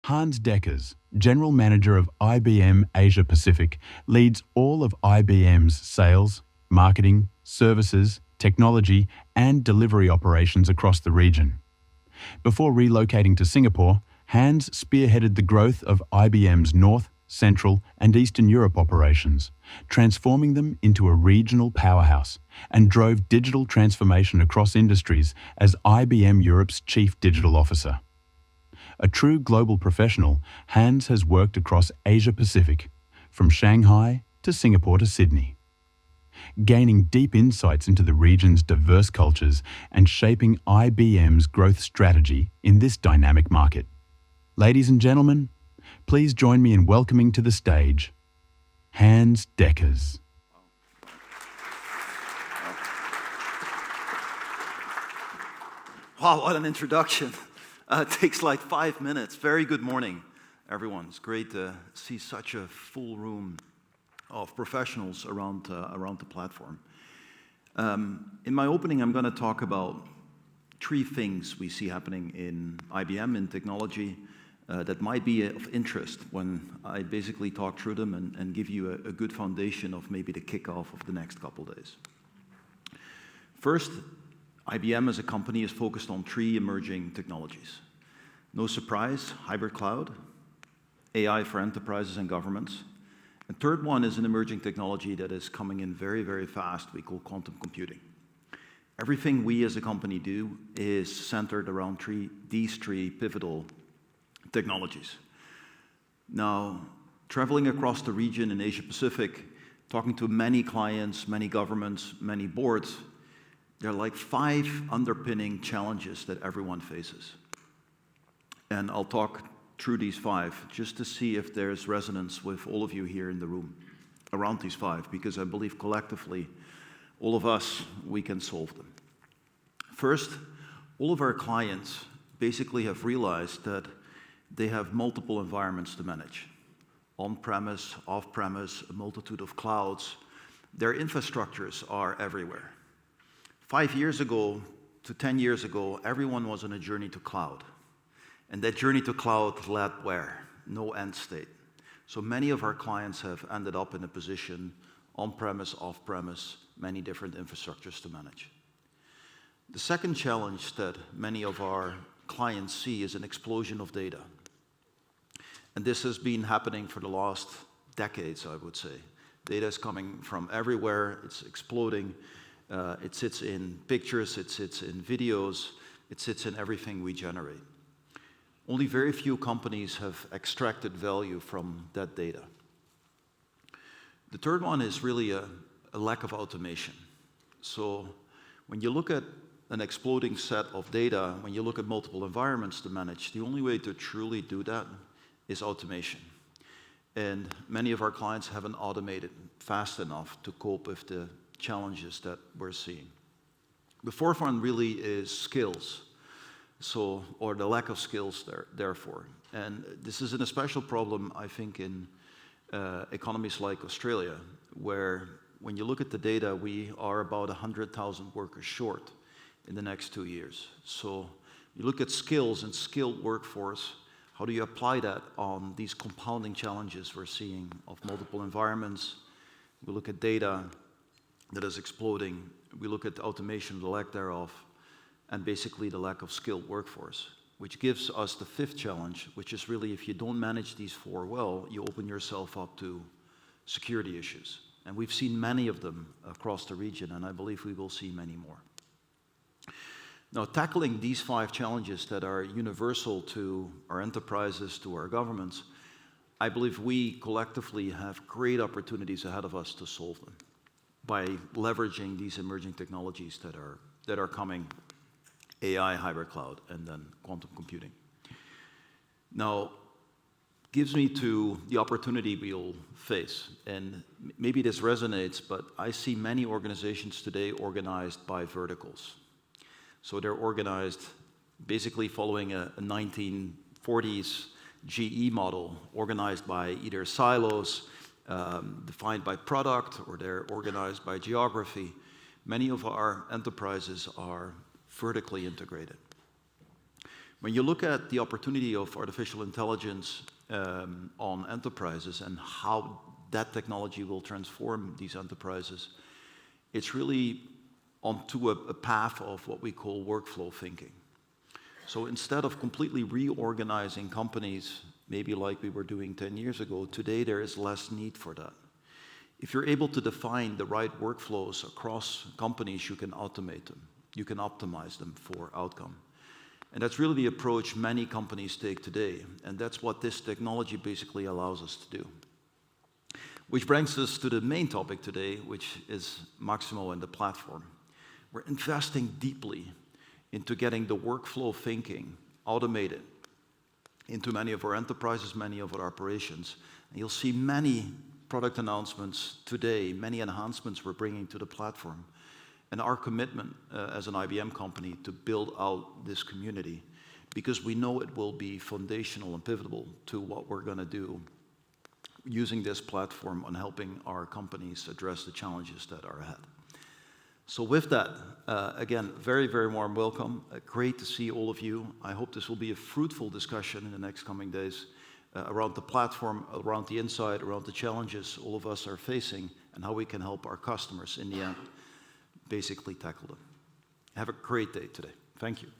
Hans Dekker, General Manager of IBM Asia-Pacific, leads all of IBM's sales, marketing, services, technology, and delivery operations across the region. Before relocating to Singapore, Hans spearheaded the growth of IBM's North, Central, and Eastern Europe operations, transforming them into a regional powerhouse, and drove digital transformation across industries as IBM Europe's Chief Digital Officer. A true global professional, Hans has worked across Asia-Pacific, from Shanghai to Singapore to Sydney, gaining deep insights into the region's diverse cultures and shaping IBM's growth strategy in this dynamic market. Ladies and gentlemen, please join me in welcoming to the stage Hans Dekker. Wow, what an introduction. It takes like 5 minutes. Very good morning, everyone. It's great to see such a full room of professionals around the platform. In my opening, I'm going to talk about 3 things we see happening in IBM in technology that might be of interest when I basically talk through them and give you a good foundation of maybe the kickoff of the next couple days. First, IBM as a company is focused on 3 emerging technologies. No surprise, hybrid cloud, AI for enterprises and governments. And third one is an emerging technology that is coming in very, very fast, we call quantum computing. Everything we as a company do is centered around these 3 pivotal technologies. Now, traveling across the region in Asia-Pacific, talking to many clients, many governments, many boards, there are like 5 underpinning challenges that everyone faces. And I'll talk through these 5 just to see if there's resonance with all of you here in the room around these 5, because I believe collectively, all of us, we can solve them. First, all of our clients basically have realized that they have multiple environments to manage. On-premise, off-premise, a multitude of clouds. Their infrastructures are everywhere. 5 years ago to 10 years ago, everyone was on a journey to cloud. And that journey to cloud led where? No end state. So many of our clients have ended up in a position on-premise, off-premise, many different infrastructures to manage. The second challenge that many of our clients see is an explosion of data. And this has been happening for the last decades, I would say. Data is coming from everywhere, it's exploding. It sits in pictures, it sits in videos, it sits in everything we generate. Only very few companies have extracted value from that data. The third one is really a lack of automation. So when you look at an exploding set of data, when you look at multiple environments to manage, the only way to truly do that is automation. And many of our clients haven't automated fast enough to cope with the challenges that we're seeing. The fourth one really is skills, or the lack of skills therefore. And this is a special problem, I think, in economies like Australia, where when you look at the data, we are about 100,000 workers short in the next 2 years. So you look at skills and skilled workforce, how do you apply that on these compounding challenges we're seeing of multiple environments? We look at data that is exploding. We look at the automation, the lack thereof, and basically the lack of skilled workforce, which gives us the 5th challenge, which is really if you don't manage these 4 well, you open yourself up to security issues. And we've seen many of them across the region, and I believe we will see many more. Now, tackling these 5 challenges that are universal to our enterprises, to our governments, I believe we collectively have great opportunities ahead of us to solve them by leveraging these emerging technologies that are coming, AI, hybrid cloud, and then quantum computing. Now, gives me to the opportunity we'll face, and maybe this resonates, but I see many organizations today organized by verticals. So they're organized basically following a 1940s GE model, organized by either silos, defined by product, or they're organized by geography. Many of our enterprises are vertically integrated. When you look at the opportunity of artificial intelligence on enterprises and how that technology will transform these enterprises, it's really onto a path of what we call workflow thinking. So instead of completely reorganizing companies, maybe like we were doing 10 years ago, today there is less need for that. If you're able to define the right workflows across companies, you can automate them. You can optimize them for outcome. And that's really the approach many companies take today. And that's what this technology basically allows us to do. Which brings us to the main topic today, which is Maximo and the platform. We're investing deeply into getting the workflow thinking automated into many of our enterprises, many of our operations. And you'll see many product announcements today, many enhancements we're bringing to the platform. And our commitment as an IBM company to build out this community, because we know it will be foundational and pivotal to what we're going to do using this platform on helping our companies address the challenges that are ahead. So with that, again, very, very warm welcome. Great to see all of you. I hope this will be a fruitful discussion in the next coming days around the platform, around the insight, around the challenges all of us are facing, and how we can help our customers in the end basically tackle them. Have a great day today. Thank you.